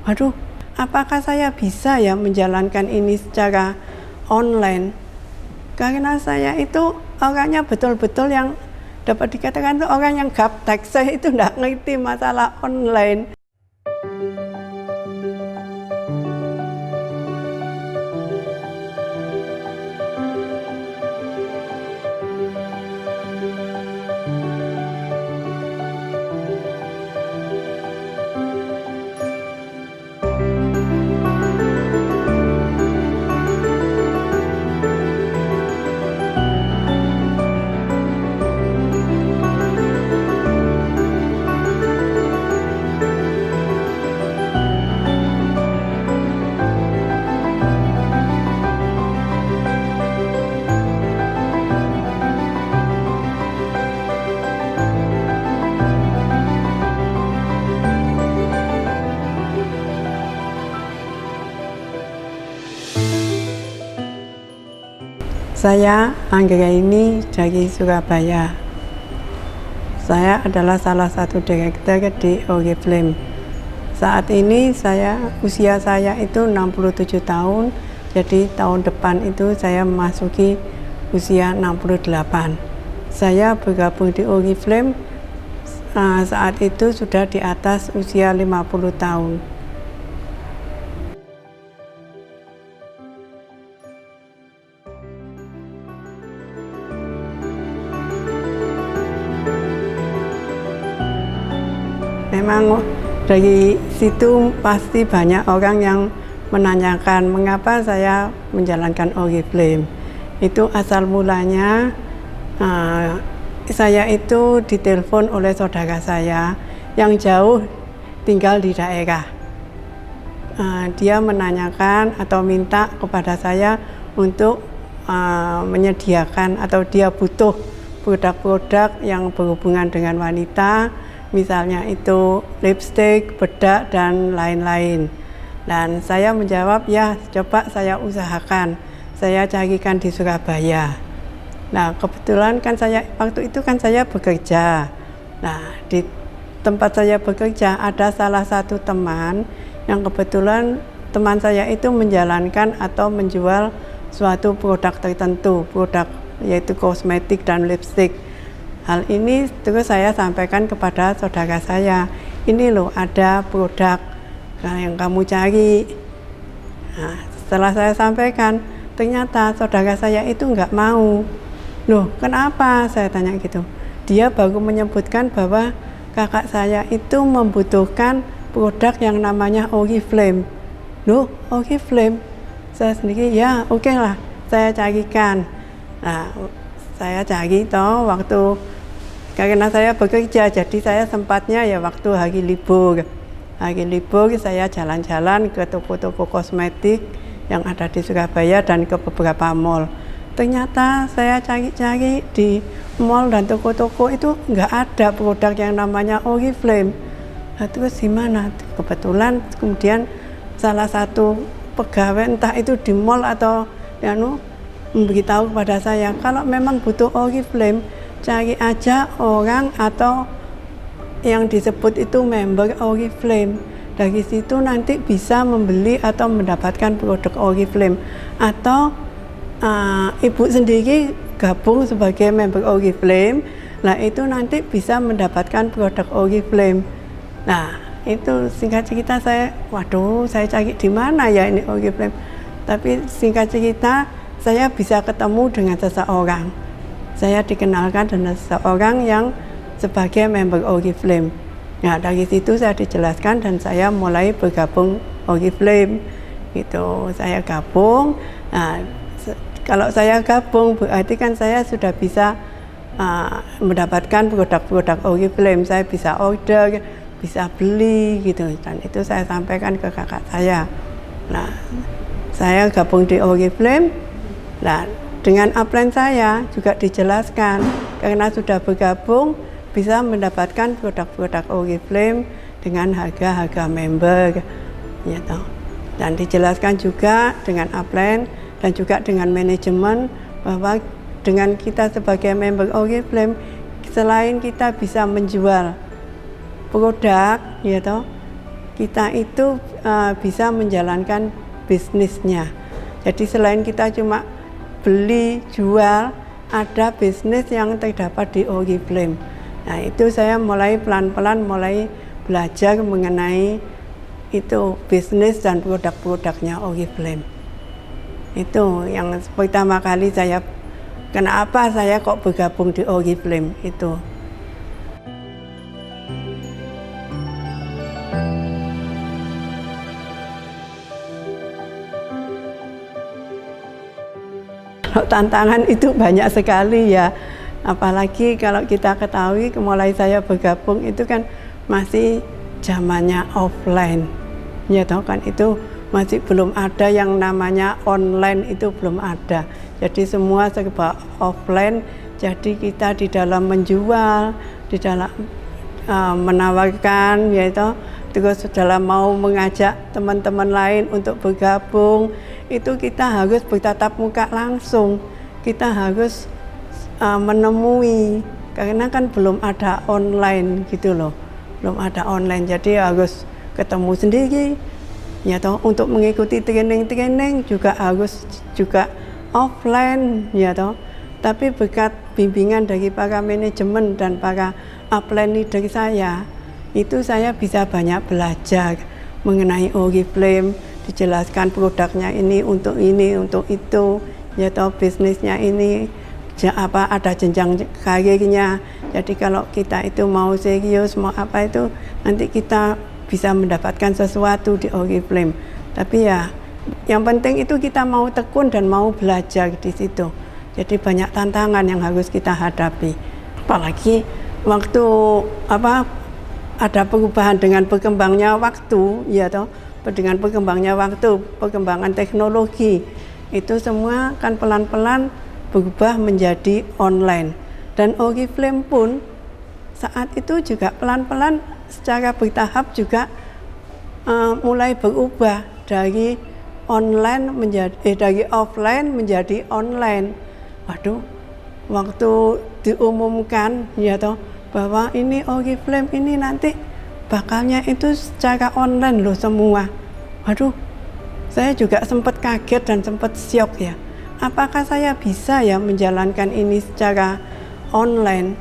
waduh, apakah saya bisa ya menjalankan ini secara online? Karena saya itu orangnya betul-betul yang dapat dikatakan itu orang yang gaptek. Saya itu tidak ngerti masalah online. Saya Anggraini dari Surabaya. Saya adalah salah satu direktur di Oriflame. Saat ini usia saya itu 67 tahun, jadi tahun depan itu saya memasuki usia 68. Saya bergabung di Oriflame saat itu sudah di atas usia 50 tahun. Memang dari situ pasti banyak orang yang menanyakan mengapa saya menjalankan Oriflame. Itu asal mulanya saya itu ditelepon oleh saudara saya yang jauh tinggal di daerah. Dia menanyakan atau minta kepada saya untuk menyediakan atau dia butuh produk-produk yang berhubungan dengan wanita, misalnya itu lipstick, bedak, dan lain-lain. Dan saya menjawab, ya coba saya usahakan, saya carikan di Surabaya. Nah kebetulan kan waktu itu saya bekerja. Nah di tempat saya bekerja ada salah satu teman yang kebetulan teman saya itu menjalankan atau menjual suatu produk tertentu, produk yaitu kosmetik dan lipstick. Hal ini terus saya sampaikan kepada saudara saya, ini loh ada produk yang kamu cari. Nah, setelah saya sampaikan, ternyata saudara saya itu nggak mau. Loh kenapa? Saya tanya gitu. Dia baru menyebutkan bahwa kakak saya itu membutuhkan produk yang namanya Oriflame. Loh Oriflame? Saya sendiri ya oke lah, saya carikan. Nah, saya cari waktu karena saya bekerja, jadi saya sempatnya ya waktu hari libur. Hari libur saya jalan-jalan ke toko-toko kosmetik yang ada di Surabaya dan ke beberapa mall. Ternyata saya cari-cari di mall dan toko-toko itu nggak ada produk yang namanya Oriflame. Nah, terus gimana? Kebetulan kemudian salah satu pegawai entah itu di mall atau memberitahu kepada saya, kalau memang butuh Oriflame, cari aja orang atau yang disebut itu member Oriflame. Dari situ nanti bisa membeli atau mendapatkan produk Oriflame. Atau ibu sendiri gabung sebagai member Oriflame, nah itu nanti bisa mendapatkan produk Oriflame. Nah itu singkat cerita saya cari di mana ya ini Oriflame. Tapi singkat cerita saya bisa ketemu dengan seseorang. Saya dikenalkan dengan seseorang yang sebagai member Oriflame. Nah dari situ saya dijelaskan dan saya mulai bergabung Oriflame. Gitu, saya gabung. Nah, kalau saya gabung berarti kan saya sudah bisa mendapatkan produk-produk Oriflame. Saya bisa order, bisa beli gitu. Dan itu saya sampaikan ke kakak saya. Nah, saya gabung di Oriflame. Nah, dengan upline saya juga dijelaskan karena sudah bergabung bisa mendapatkan produk-produk Oriflame dengan harga-harga member gitu. Dan dijelaskan juga dengan upline dan juga dengan manajemen bahwa dengan kita sebagai member Oriflame, selain kita bisa menjual produk gitu, kita itu bisa menjalankan bisnisnya. Jadi selain kita cuma beli, jual, ada bisnis yang terdapat di Oriflame. Nah itu saya mulai pelan-pelan mulai belajar mengenai itu bisnis dan produk-produknya Oriflame. Itu yang pertama kali kenapa saya kok bergabung di Oriflame itu. Kalau tantangan itu banyak sekali ya, apalagi kalau kita ketahui mulai saya bergabung itu kan masih zamannya offline, ya toh kan, itu masih belum ada yang namanya online, itu belum ada. Jadi semua serba offline, jadi kita di dalam menjual, di dalam menawarkan, yaitu terus dalam mau mengajak teman-teman lain untuk bergabung, itu kita harus bertatap muka langsung, kita harus menemui, karena kan belum ada online gitu loh, belum ada online, jadi harus ketemu sendiri, ya toh. Untuk mengikuti training juga harus offline, ya toh. Tapi berkat bimbingan dari para manajemen dan para upline leader saya, itu saya bisa banyak belajar mengenai Oriflame, dijelaskan produknya ini, untuk itu, ya toh, bisnisnya ini ada jenjang karirnya. Jadi kalau kita itu mau serius, mau apa itu, nanti kita bisa mendapatkan sesuatu di Oriflame. Tapi ya yang penting itu kita mau tekun dan mau belajar di situ. Jadi banyak tantangan yang harus kita hadapi. Apalagi waktu ada perubahan dengan berkembangnya waktu, ya toh, dengan berkembangnya waktu, perkembangan teknologi, itu semua kan pelan-pelan berubah menjadi online. Dan Oriflame pun saat itu juga pelan-pelan secara bertahap juga mulai berubah dari offline menjadi online. Waduh, waktu diumumkan, ya toh, bahwa ini Oriflame ini nanti bakalnya itu secara online loh semua. Waduh, saya juga sempat kaget dan sempat syok ya. Apakah saya bisa ya menjalankan ini secara online?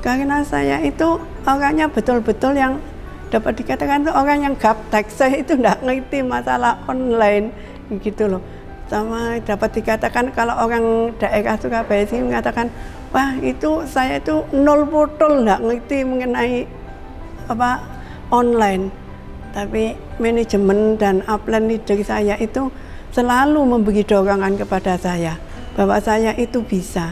Karena saya itu orangnya betul-betul yang dapat dikatakan itu orang yang gaptek. Saya itu tidak ngerti masalah online gitu loh. Sama dapat dikatakan kalau orang daerah Surabaya sini mengatakan, wah itu saya itu nol botol, nggak ngerti mengenai online. Tapi manajemen dan upline leader saya itu selalu memberi dorongan kepada saya bahwa saya itu bisa,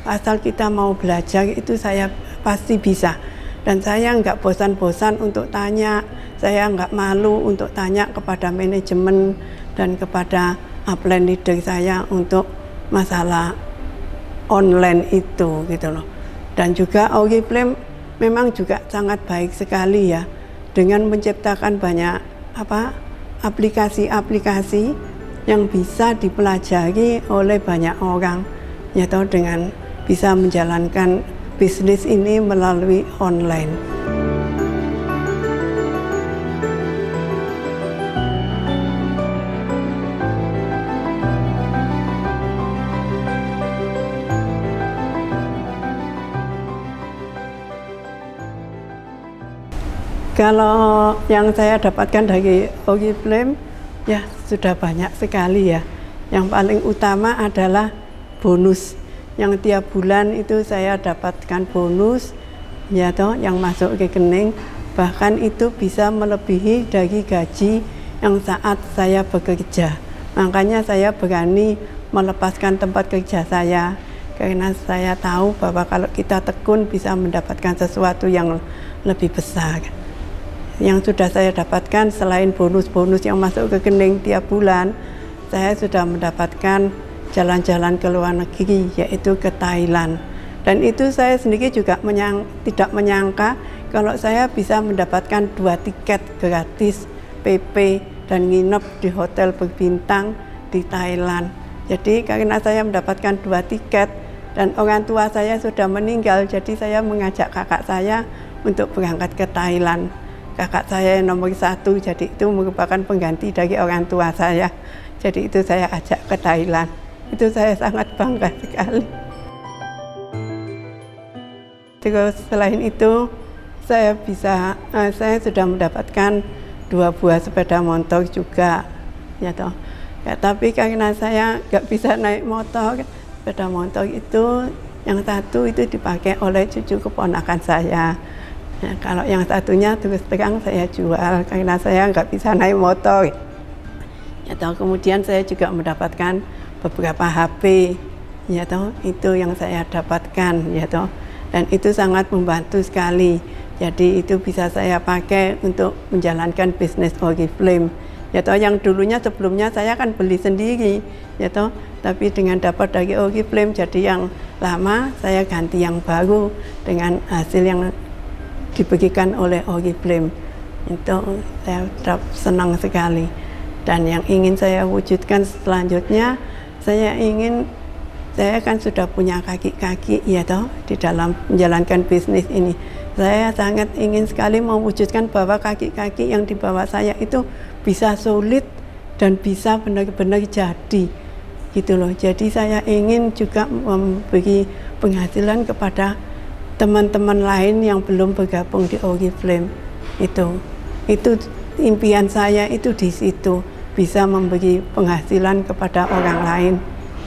asal kita mau belajar itu saya pasti bisa. Dan saya nggak bosan-bosan untuk tanya, saya nggak malu untuk tanya kepada manajemen dan kepada upline leader saya untuk masalah online itu gitu loh. Dan juga Oriflame memang juga sangat baik sekali ya, dengan menciptakan banyak aplikasi-aplikasi yang bisa dipelajari oleh banyak orang, yaitu dengan bisa menjalankan bisnis ini melalui online. Kalau yang saya dapatkan dari Oriflame ya sudah banyak sekali ya. Yang paling utama adalah bonus. Yang tiap bulan itu saya dapatkan bonus, ya toh, yang masuk ke rekening, bahkan itu bisa melebihi dari gaji yang saat saya bekerja. Makanya saya berani melepaskan tempat kerja saya, karena saya tahu bahwa kalau kita tekun bisa mendapatkan sesuatu yang lebih besar. Yang sudah saya dapatkan selain bonus-bonus yang masuk ke rekening tiap bulan, saya sudah mendapatkan jalan-jalan ke luar negeri, yaitu ke Thailand. Dan itu saya sendiri juga tidak menyangka kalau saya bisa mendapatkan 2 tiket gratis PP dan nginep di hotel berbintang di Thailand. Jadi karena saya mendapatkan 2 tiket dan orang tua saya sudah meninggal, jadi saya mengajak kakak saya untuk berangkat ke Thailand. kakak saya yang nomor 1, jadi itu merupakan pengganti dari orang tua saya. Jadi itu saya ajak ke Thailand. Itu saya sangat bangga sekali. Terus selain itu saya sudah mendapatkan 2 buah sepeda motor juga, ya toh. Ya, tapi karena saya nggak bisa naik motor, sepeda motor itu yang satu itu dipakai oleh cucu keponakan saya. Ya, kalau yang satunya terus terang saya jual karena saya nggak bisa naik motor. Ya toh, kemudian saya juga mendapatkan beberapa HP, ya toh, itu yang saya dapatkan, ya toh. Dan itu sangat membantu sekali. Jadi itu bisa saya pakai untuk menjalankan bisnis Oriflame. Ya toh, yang dulunya sebelumnya saya kan beli sendiri, ya toh. Tapi dengan dapat dari Oriflame, jadi yang lama saya ganti yang baru dengan hasil yang diberikan oleh Oriflame. Itu saya senang sekali. Dan yang ingin saya wujudkan selanjutnya, saya kan sudah punya kaki-kaki, ya toh, di dalam menjalankan bisnis ini. Saya sangat ingin sekali mewujudkan bahwa kaki-kaki yang di bawah saya itu bisa solid dan bisa benar-benar jadi, gitu loh. Jadi saya ingin juga memberi penghasilan kepada teman-teman lain yang belum bergabung di Oriflame. Itu impian saya itu di situ, bisa memberi penghasilan kepada orang lain.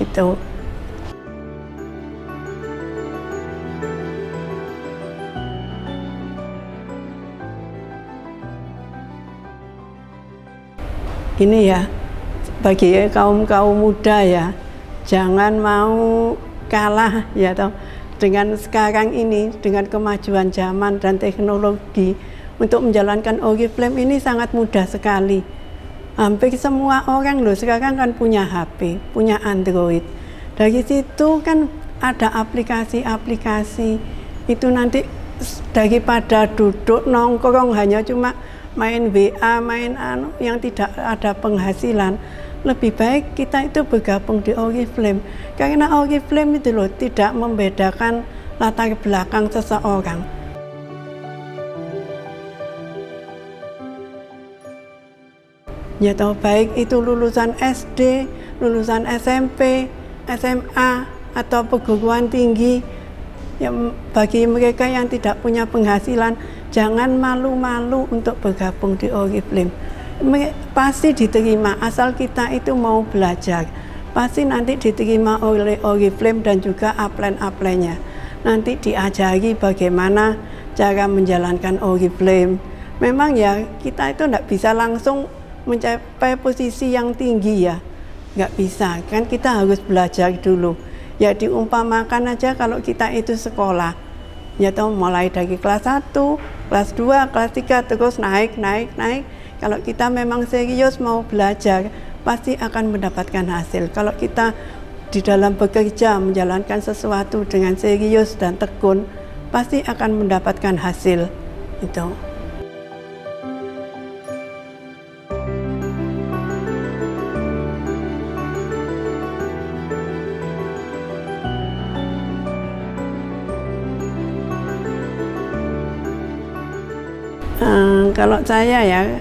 Itu. Ini ya, bagi kaum muda ya, jangan mau kalah, ya toh, dengan sekarang ini, dengan kemajuan zaman dan teknologi. Untuk menjalankan Oriflame ini sangat mudah sekali. Hampir semua orang loh sekarang kan punya HP, punya Android. Dari situ kan ada aplikasi-aplikasi. Itu nanti daripada duduk nongkrong hanya cuma main WA, yang tidak ada penghasilan, lebih baik kita itu bergabung di Oriflame. Karena Oriflame itu loh tidak membedakan latar belakang seseorang. Ya toh, baik itu lulusan SD, lulusan SMP, SMA, atau perguruan tinggi. Ya, bagi mereka yang tidak punya penghasilan, jangan malu-malu untuk bergabung di Oriflame. Pasti diterima, asal kita itu mau belajar. Pasti nanti diterima oleh Oriflame dan juga upline-nya. Nanti diajari bagaimana cara menjalankan Oriflame. Memang ya, kita itu tidak bisa langsung mencapai posisi yang tinggi ya. Nggak bisa, kan kita harus belajar dulu. Ya diumpamakan aja kalau kita itu sekolah, ya toh, mulai dari kelas 1, kelas 2, kelas 3 terus naik. Kalau kita memang serius mau belajar, pasti akan mendapatkan hasil. Kalau kita di dalam bekerja menjalankan sesuatu dengan serius dan tekun, pasti akan mendapatkan hasil. Itu. Kalau saya ya,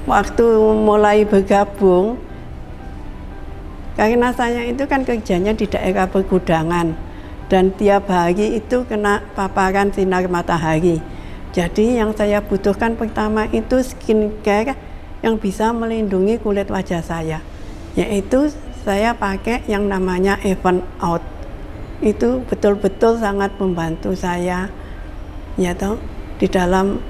waktu mulai bergabung, karena saya itu kan kerjanya di daerah pergudangan dan tiap hari itu kena paparan sinar matahari. Jadi yang saya butuhkan pertama itu skincare yang bisa melindungi kulit wajah saya, yaitu saya pakai yang namanya Even Out. Itu betul-betul sangat membantu saya, ya toh, di dalam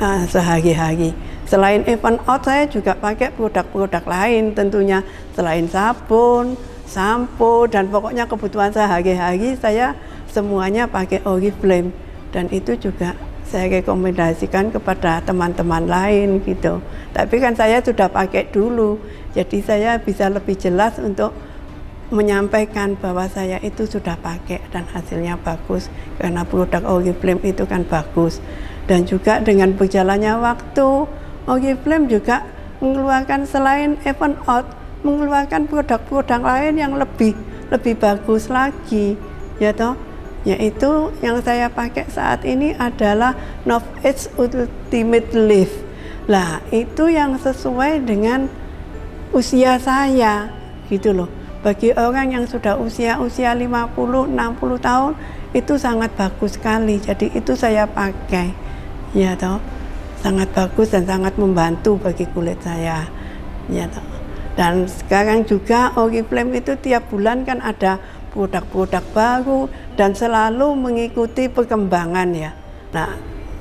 sehari-hari. Selain Even Out, saya juga pakai produk-produk lain tentunya, selain sabun, sampo, dan pokoknya kebutuhan sehari-hari saya semuanya pakai Oriflame. Dan itu juga saya rekomendasikan kepada teman-teman lain gitu. Tapi kan saya sudah pakai dulu, jadi saya bisa lebih jelas untuk menyampaikan bahwa saya itu sudah pakai dan hasilnya bagus, karena produk Oriflame itu kan bagus. Dan juga dengan berjalannya waktu, Oriflame juga mengeluarkan selain Even Out, mengeluarkan produk-produk lain yang lebih bagus lagi, ya toh. yaitu yang saya pakai saat ini adalah Novage Ultimate Lift. Lah, itu yang sesuai dengan usia saya gitu loh. Bagi orang yang sudah usia 50, 60 tahun itu sangat bagus sekali. Jadi itu saya pakai. Ya toh. Sangat bagus dan sangat membantu bagi kulit saya. Ya toh. Dan sekarang juga Oriflame itu tiap bulan kan ada produk-produk baru dan selalu mengikuti perkembangan ya. Nah,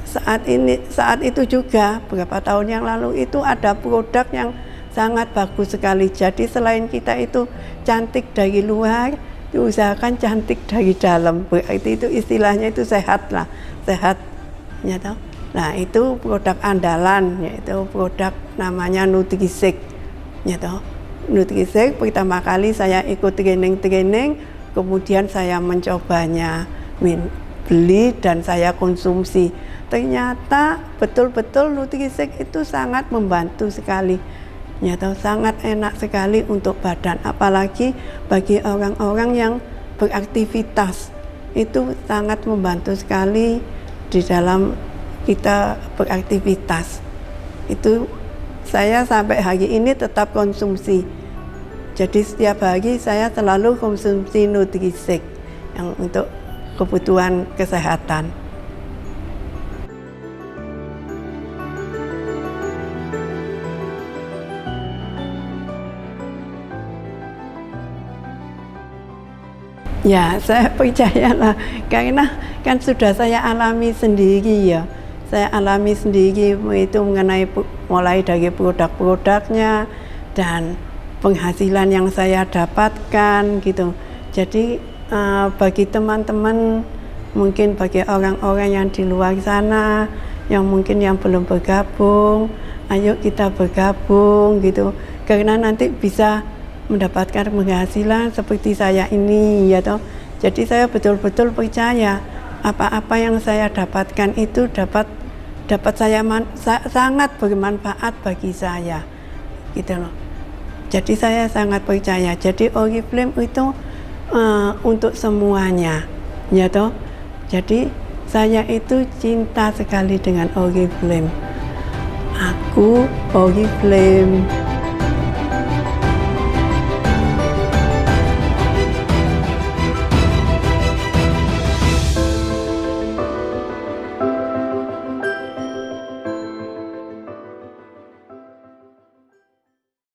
saat itu juga beberapa tahun yang lalu itu ada produk yang sangat bagus sekali. Jadi selain kita itu cantik dari luar, diusahakan cantik dari dalam. Berarti itu istilahnya itu sehat lah, sehat. Ya toh? Nah, itu produk andalan, yaitu produk namanya Nutrisek. Ya toh? Nutrisek pertama kali saya ikut training, kemudian saya mencobanya, beli dan saya konsumsi. Ternyata betul-betul Nutrisek itu sangat membantu sekali. Ya toh, sangat enak sekali untuk badan, apalagi bagi orang-orang yang beraktivitas. Itu sangat membantu sekali di dalam kita beraktivitas. Itu saya sampai hari ini tetap konsumsi. Jadi setiap hari saya selalu konsumsi Nutrisek yang untuk kebutuhan kesehatan. Ya, saya percayalah karena kan sudah saya alami sendiri ya. Saya alami sendiri itu mengenai mulai dari produk-produknya dan penghasilan yang saya dapatkan gitu. Jadi bagi teman-teman, mungkin bagi orang-orang yang di luar sana yang mungkin yang belum bergabung, ayo kita bergabung gitu. Karena nanti bisa mendapatkan penghasilan seperti saya ini ya toh. Jadi saya betul-betul percaya apa-apa yang saya dapatkan itu dapat saya sangat bermanfaat bagi saya gitu loh. Jadi saya sangat percaya. Jadi Oriflame itu untuk semuanya ya toh. Jadi saya itu cinta sekali dengan Oriflame. Aku Oriflame.